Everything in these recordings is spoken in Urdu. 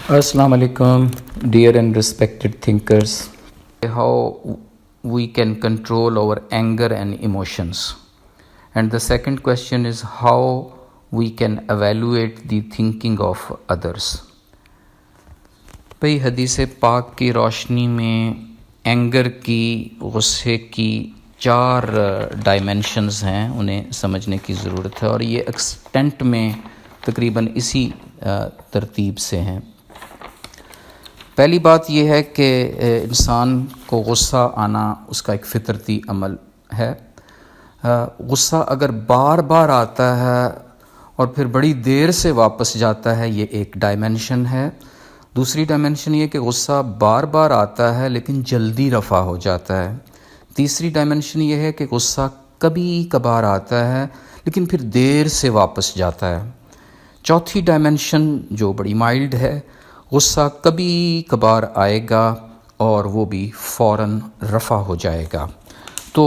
Assalamu alaikum, dear and respected thinkers. How we can control our anger and emotions. And the second question is how we can evaluate the thinking of others. بھئی حدیث پاک کی روشنی میں اینگر کی، غصے کی 4 ڈائمینشنز ہیں، انہیں سمجھنے کی ضرورت ہے، اور یہ ایکسٹینٹ میں تقریباً اسی ترتیب سے ہیں۔ پہلی بات یہ ہے کہ انسان کو غصہ آنا اس کا ایک فطرتی عمل ہے۔ غصہ اگر بار بار آتا ہے اور پھر بڑی دیر سے واپس جاتا ہے، یہ ایک ڈائمینشن ہے۔ دوسری ڈائمینشن یہ کہ غصہ بار بار آتا ہے لیکن جلدی رفع ہو جاتا ہے۔ تیسری ڈائمینشن یہ ہے کہ غصہ کبھی کبھار آتا ہے لیکن پھر دیر سے واپس جاتا ہے۔ چوتھی ڈائمینشن جو بڑی مائلڈ ہے، غصہ کبھی کبھار آئے گا اور وہ بھی فوراً رفع ہو جائے گا۔ تو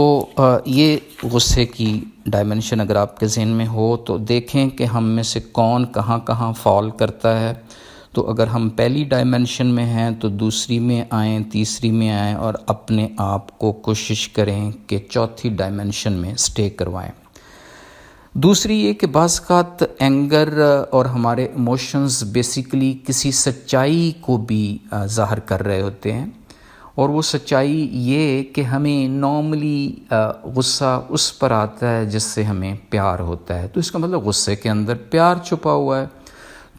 یہ غصے کی ڈائمینشن اگر آپ کے ذہن میں ہو تو دیکھیں کہ ہم میں سے کون کہاں کہاں فال کرتا ہے۔ تو اگر ہم پہلی ڈائمینشن میں ہیں تو دوسری میں آئیں، تیسری میں آئیں، اور اپنے آپ کو کوشش کریں کہ چوتھی ڈائمینشن میں سٹے کروائیں۔ دوسری یہ کہ بعض اوقات اینگر اور ہمارے ایموشنز بیسیکلی کسی سچائی کو بھی ظاہر کر رہے ہوتے ہیں، اور وہ سچائی یہ کہ ہمیں نارملی غصہ اس پر آتا ہے جس سے ہمیں پیار ہوتا ہے، تو اس کا مطلب غصے کے اندر پیار چھپا ہوا ہے۔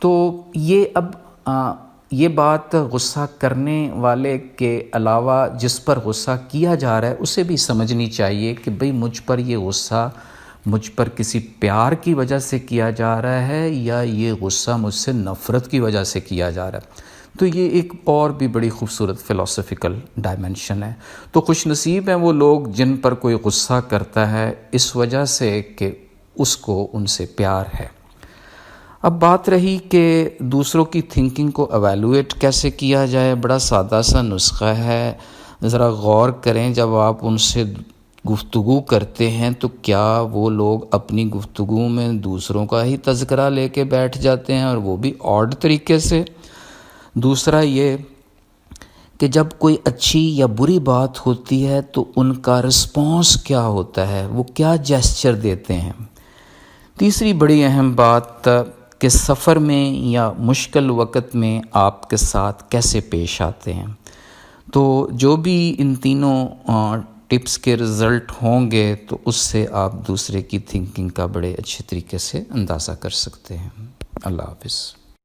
تو یہ بات غصہ کرنے والے کے علاوہ جس پر غصہ کیا جا رہا ہے اسے بھی سمجھنی چاہیے کہ بھئی مجھ پر یہ غصہ مجھ پر کسی پیار کی وجہ سے کیا جا رہا ہے یا یہ غصہ مجھ سے نفرت کی وجہ سے کیا جا رہا ہے۔ تو یہ ایک اور بھی بڑی خوبصورت فلسفیکل ڈائمینشن ہے۔ تو خوش نصیب ہیں وہ لوگ جن پر کوئی غصہ کرتا ہے اس وجہ سے کہ اس کو ان سے پیار ہے۔ اب بات رہی کہ دوسروں کی تھنکنگ کو ایویلویٹ کیسے کیا جائے۔ بڑا سادہ سا نسخہ ہے، ذرا غور کریں جب آپ ان سے گفتگو کرتے ہیں تو کیا وہ لوگ اپنی گفتگو میں دوسروں کا ہی تذکرہ لے کے بیٹھ جاتے ہیں، اور وہ بھی آڈ طریقے سے۔ دوسرا یہ کہ جب کوئی اچھی یا بری بات ہوتی ہے تو ان کا رسپانس کیا ہوتا ہے، وہ کیا جیسچر دیتے ہیں۔ تیسری بڑی اہم بات کہ سفر میں یا مشکل وقت میں آپ کے ساتھ کیسے پیش آتے ہیں۔ تو جو بھی ان تینوں ٹپس کے رزلٹ ہوں گے تو اس سے آپ دوسرے کی تھنکنگ کا بڑے اچھے طریقے سے اندازہ کر سکتے ہیں۔ اللہ حافظ۔